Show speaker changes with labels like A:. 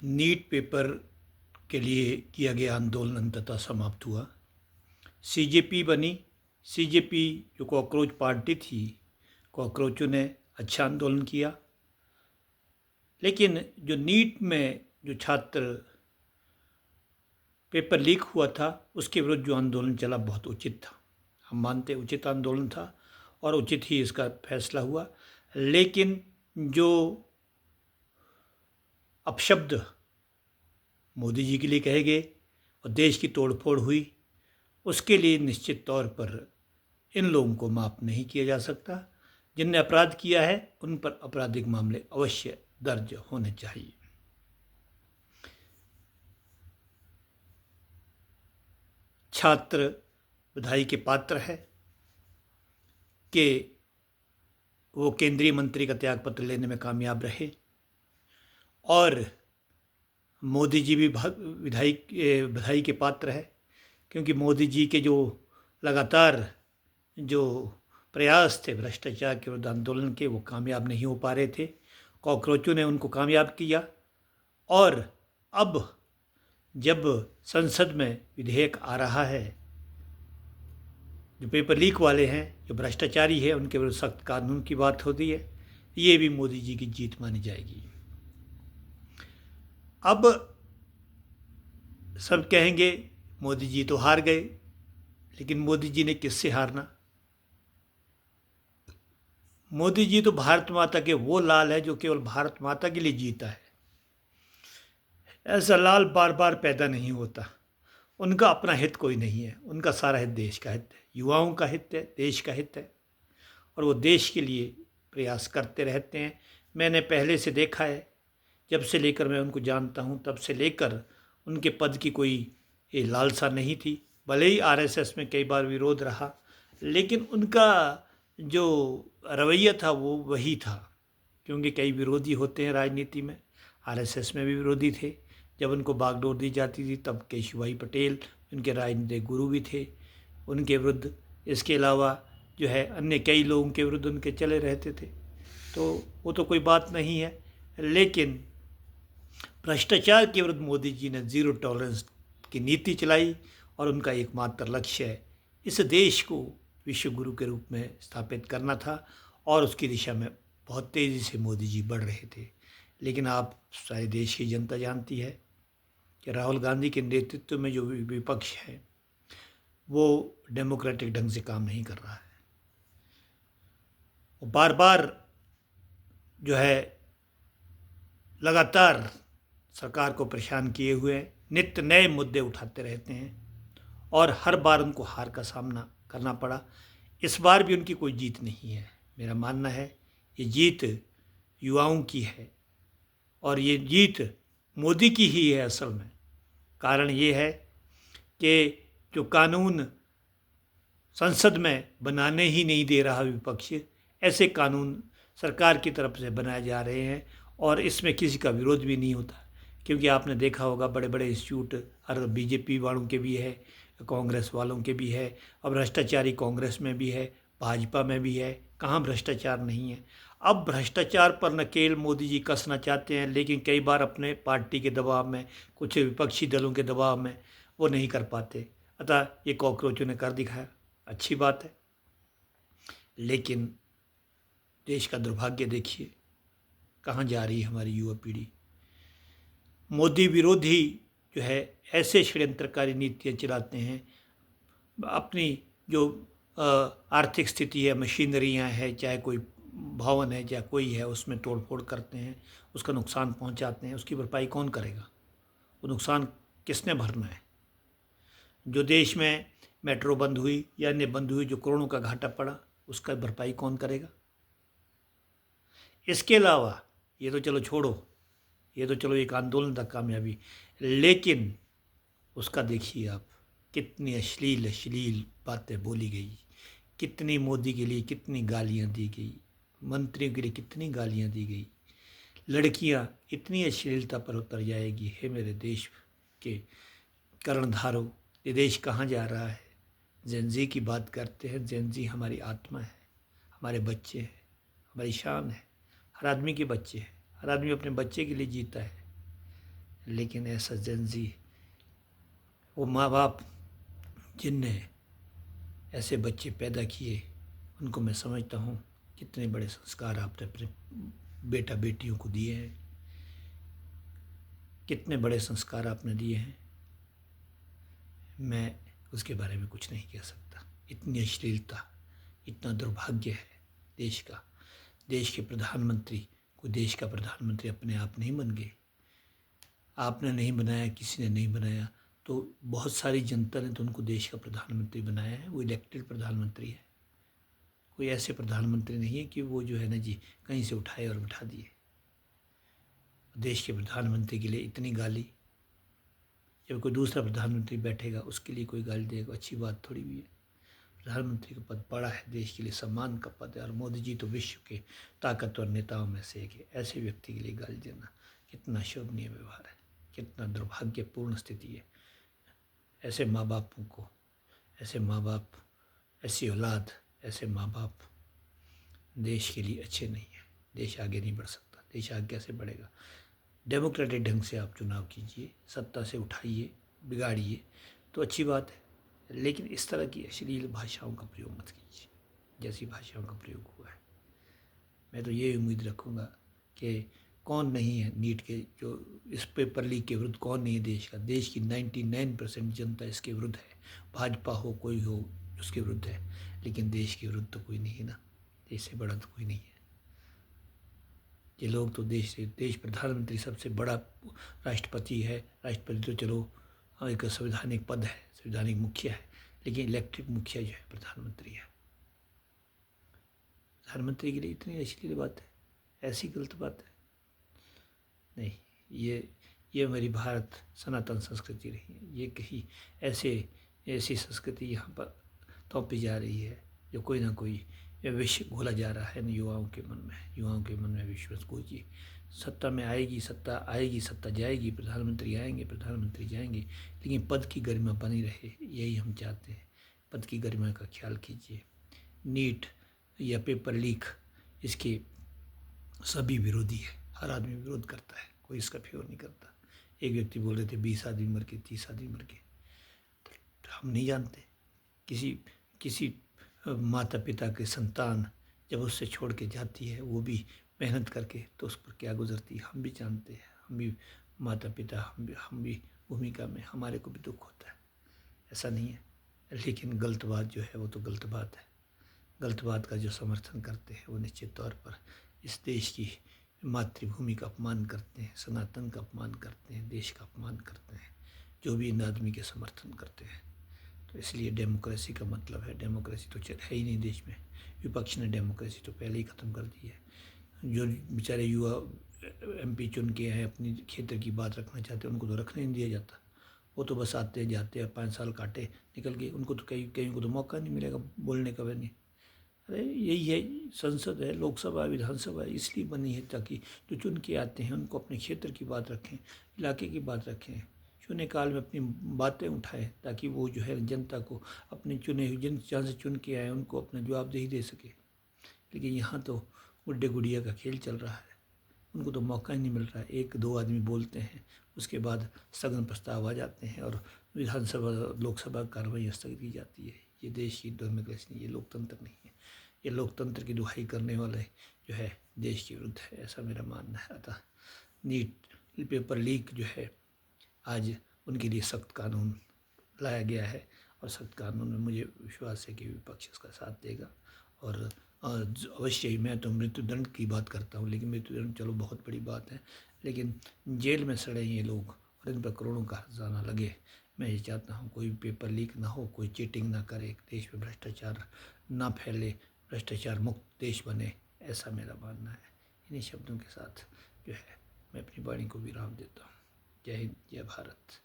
A: NEET paper के लिए किया गया आंदोलन अंततः समाप्त हुआ। सीजेपी बनी। सीजेपी जो कॉकरोच पार्टी थी, कॉकरोचों ने अच्छा आंदोलन किया, लेकिन जो नीट में जो छात्र पेपर लीक हुआ था उसके विरुद्ध जो आंदोलन चला बहुत उचित था। हम मानते उचित आंदोलन था और उचित ही इसका फैसला हुआ। लेकिन जो अपशब्द मोदी जी के लिए कहे गए और देश की तोड़फोड़ हुई, उसके लिए निश्चित तौर पर इन लोगों को माफ़ नहीं किया जा सकता। जिनने अपराध किया है उन पर आपराधिक मामले अवश्य दर्ज होने चाहिए। छात्र बधाई के पात्र है कि वो केंद्रीय मंत्री का त्यागपत्र लेने में कामयाब रहे और मोदी जी भी बधाई के पात्र है, क्योंकि मोदी जी के जो लगातार जो प्रयास थे भ्रष्टाचार के विरुद्ध आंदोलन के, वो कामयाब नहीं हो पा रहे थे। कॉकरोचों ने उनको कामयाब किया और अब जब संसद में विधेयक आ रहा है, जो पेपर लीक वाले हैं, जो भ्रष्टाचारी है, उनके विरुद्ध सख्त कानून की बात होती है, ये भी मोदी जी की जीत मानी जाएगी। अब सब कहेंगे मोदी जी तो हार गए, लेकिन मोदी जी ने किससे हारना? मोदी जी तो भारत माता के वो लाल है जो केवल भारत माता के लिए जीता है। ऐसा लाल बार बार पैदा नहीं होता। उनका अपना हित कोई नहीं है, उनका सारा हित देश का हित है, युवाओं का हित है, देश का हित है, और वो देश के लिए प्रयास करते रहते हैं। मैंने पहले से देखा है, जब से लेकर मैं उनको जानता हूँ तब से लेकर उनके पद की कोई ये लालसा नहीं थी। भले ही आरएसएस में कई बार विरोध रहा, लेकिन उनका जो रवैया था वो वही था, क्योंकि कई विरोधी होते हैं राजनीति में। आरएसएस में भी विरोधी थे। जब उनको बागडोर दी जाती थी तब केशुभाई पटेल उनके राजनीतिक गुरु भी थे, उनके विरुद्ध इसके अलावा जो है अन्य कई लोगों के विरुद्ध उनके चले रहते थे। तो वो तो कोई बात नहीं है, लेकिन भ्रष्टाचार के विरुद्ध मोदी जी ने ज़ीरो टॉलरेंस की नीति चलाई और उनका एकमात्र लक्ष्य है इस देश को विश्व गुरु के रूप में स्थापित करना था, और उसकी दिशा में बहुत तेज़ी से मोदी जी बढ़ रहे थे। लेकिन आप सारे देश की जनता जानती है कि राहुल गांधी के नेतृत्व में जो विपक्ष है वो डेमोक्रेटिक ढंग से काम नहीं कर रहा है। वो बार बार जो है लगातार सरकार को परेशान किए हुए नित्य नए मुद्दे उठाते रहते हैं और हर बार उनको हार का सामना करना पड़ा। इस बार भी उनकी कोई जीत नहीं है। मेरा मानना है ये जीत युवाओं की है और ये जीत मोदी की ही है असल में। कारण ये है कि जो कानून संसद में बनाने ही नहीं दे रहा विपक्ष, ऐसे कानून सरकार की तरफ से बनाए जा रहे हैं और इसमें किसी का विरोध भी नहीं होता। क्योंकि आपने देखा होगा बड़े बड़े इंस्टीट्यूट हर बीजेपी वालों के भी है, कांग्रेस वालों के भी है, और भ्रष्टाचारी कांग्रेस में भी है, भाजपा में भी है। कहाँ भ्रष्टाचार नहीं है? अब भ्रष्टाचार पर नकेल मोदी जी कसना चाहते हैं, लेकिन कई बार अपने पार्टी के दबाव में, कुछ विपक्षी दलों के दबाव में वो नहीं कर पाते। अतः ये कॉकरोचों ने कर दिखाया, अच्छी बात है। लेकिन देश का दुर्भाग्य देखिए कहाँ जा रही है हमारी युवा पीढ़ी। मोदी विरोधी जो है ऐसे षड्यंत्रकारी नीतियाँ चलाते हैं। अपनी जो आर्थिक स्थिति है, मशीनरियाँ है, चाहे कोई भवन है, चाहे कोई है, उसमें तोड़फोड़ करते हैं, उसका नुकसान पहुंचाते हैं। उसकी भरपाई कौन करेगा? वो नुकसान किसने भरना है? जो देश में मेट्रो बंद हुई या अन्य बंद हुई, जो करोड़ों का घाटा पड़ा, उसका भरपाई कौन करेगा? इसके अलावा ये तो चलो छोड़ो, ये तो चलो एक आंदोलन तक कामयाबी, लेकिन उसका देखिए आप कितनी अश्लील अश्लील बातें बोली गई, कितनी मोदी के लिए कितनी गालियां दी गई, मंत्रियों के लिए कितनी गालियां दी गई, लड़कियां इतनी अश्लीलता पर उतर जाएगी। हे मेरे देश के कर्णधारों, ये देश कहाँ जा रहा है? जेनजी की बात करते हैं। जेनजी हमारी आत्मा है, हमारे बच्चे हैं, हमारी शान है। हर आदमी के बच्चे हैं, हर आदमी अपने बच्चे के लिए जीता है। लेकिन ऐसा जेंजी, वो माँ बाप जिनने ऐसे बच्चे पैदा किए, उनको मैं समझता हूँ कितने बड़े संस्कार आपने अपने बेटा बेटियों को दिए हैं, कितने बड़े संस्कार आपने दिए हैं। मैं उसके बारे में कुछ नहीं कह सकता। इतनी अश्लीलता, इतना दुर्भाग्य है देश का। देश के प्रधानमंत्री, कोई देश का प्रधानमंत्री अपने आप नहीं बन गए। आपने नहीं बनाया, किसी ने नहीं बनाया, तो बहुत सारी जनता ने तो उनको देश का प्रधानमंत्री बनाया है। वो इलेक्टेड प्रधानमंत्री है। कोई ऐसे प्रधानमंत्री नहीं है कि वो जो है ना जी कहीं से उठाए और बिठा दिए। देश के प्रधानमंत्री के लिए इतनी गाली, जब कोई दूसरा प्रधानमंत्री बैठेगा उसके लिए कोई गाली देगा, अच्छी बात थोड़ी भी है। प्रधानमंत्री का पद बड़ा है, देश के लिए सम्मान का पद है, और मोदी जी तो विश्व के ताकतवर नेताओं में से एक है। ऐसे व्यक्ति के लिए गाली देना कितना शोभनीय व्यवहार है, कितना दुर्भाग्यपूर्ण स्थिति है। ऐसे माँ बापों को, ऐसे माँ बाप, ऐसी औलाद, ऐसे माँ बाप देश के लिए अच्छे नहीं है। देश आगे नहीं बढ़ सकता। देश आगे कैसे बढ़ेगा? डेमोक्रेटिक ढंग से आप चुनाव कीजिए, सत्ता से उठाइए, बिगाड़िए तो अच्छी बात है, लेकिन इस तरह की अश्लील भाषाओं का प्रयोग मत कीजिए जैसी भाषाओं का प्रयोग हुआ है। मैं तो ये उम्मीद रखूँगा कि कौन नहीं है नीट के, जो इस पेपर लीक के विरुद्ध कौन नहीं है देश का। देश की 99% जनता इसके विरुद्ध है। भाजपा हो, कोई हो, उसके विरुद्ध है, लेकिन देश के विरुद्ध तो कोई नहीं है ना। देश से बड़ा तो कोई नहीं है। ये लोग तो देश प्रधानमंत्री सबसे बड़ा राष्ट्रपति है। राष्ट्रपति तो चलो एक संवैधानिक पद है, संवैधानिक मुखिया है, लेकिन इलेक्टेड मुखिया जो है प्रधानमंत्री है। प्रधानमंत्री के लिए इतनी अश्लील बात है, ऐसी गलत बात है नहीं। ये हमारी भारत सनातन संस्कृति रही है। ये कहीं ऐसी संस्कृति यहाँ पर थोपी जा रही है जो कोई ना कोई विश्व घोला जा रहा है युवाओं के मन में विश्वास घोलिए। सत्ता में आएगी, सत्ता आएगी, सत्ता जाएगी, प्रधानमंत्री आएंगे, प्रधानमंत्री जाएंगे, लेकिन पद की गरिमा बनी रहे, यही हम चाहते हैं। पद की गरिमा का ख्याल कीजिए। नीट या पेपर लीक, इसके सभी विरोधी है। हर आदमी विरोध करता है, कोई इसका फेवर नहीं करता। एक व्यक्ति बोल रहे थे 20 आदमी मर गए, 30 आदमी मर गए, तो हम नहीं जानते। किसी माता पिता के संतान जब उससे छोड़ के जाती है, वो भी मेहनत करके, तो उस पर क्या गुजरती है हम भी जानते हैं। हम भी माता पिता, हम भी भूमिका में, हमारे को भी दुख होता है, ऐसा नहीं है। लेकिन गलत बात जो है वो तो गलत बात है। गलत बात का जो समर्थन करते हैं वो निश्चित तौर पर इस देश की मातृभूमि का अपमान करते हैं, सनातन का अपमान करते हैं, देश का अपमान करते हैं, जो भी इन आदमी के समर्थन करते हैं। तो इसलिए डेमोक्रेसी का मतलब है, डेमोक्रेसी तो है ही नहीं देश में। विपक्ष ने डेमोक्रेसी तो पहले ही ख़त्म कर दी है। जो बेचारे युवा MP चुन के हैं, अपनी क्षेत्र की बात रखना चाहते हैं, उनको तो रखने नहीं दिया जाता। वो तो बस आते जाते हैं, 5 साल काटे निकल गए। उनको तो कहीं को तो मौका नहीं मिलेगा बोलने का भी नहीं। अरे यही है, संसद है, लोकसभा, विधानसभा इसलिए बनी है ताकि जो चुन के आते हैं उनको अपने क्षेत्र की बात रखें, इलाके की बात रखें, चुने काल में अपनी बातें उठाएं, ताकि वो जो है जनता को अपने चुने हुए जिन जहाँ से चुन के आए उनको अपना जवाबदेही दे सके। लेकिन यहाँ तो गुड्डे गुड़िया का खेल चल रहा है। उनको तो मौका ही नहीं मिल रहा है। 1-2 आदमी बोलते हैं, उसके बाद स्थगन प्रस्ताव आ जाते हैं और विधानसभा लोकसभा कार्रवाई स्थगित की जाती है। ये देश की डेमोक्रेसी नहीं, ये लोकतंत्र नहीं है। ये लोकतंत्र की दुहाई करने वाले जो है देश के विरुद्ध है, ऐसा मेरा मानना है। अतः नीट पेपर लीक जो है, आज उनके लिए सख्त कानून लाया गया है, और सख्त कानून में मुझे विश्वास है कि विपक्ष इसका साथ देगा। और अवश्य ही, मैं तो मृत्युदंड की बात करता हूँ, लेकिन मृत्युदंड चलो बहुत बड़ी बात है, लेकिन जेल में सड़े ये लोग और इन पर करोड़ों का खजाना लगे। मैं ये चाहता हूँ कोई पेपर लीक ना हो, कोई चीटिंग ना करे, देश में भ्रष्टाचार ना फैले, भ्रष्टाचार मुक्त देश बने, ऐसा मेरा मानना है। इन्हीं शब्दों के साथ जो है मैं अपनी वाणी को विराम देता हूँ। जय हिंद, जय भारत।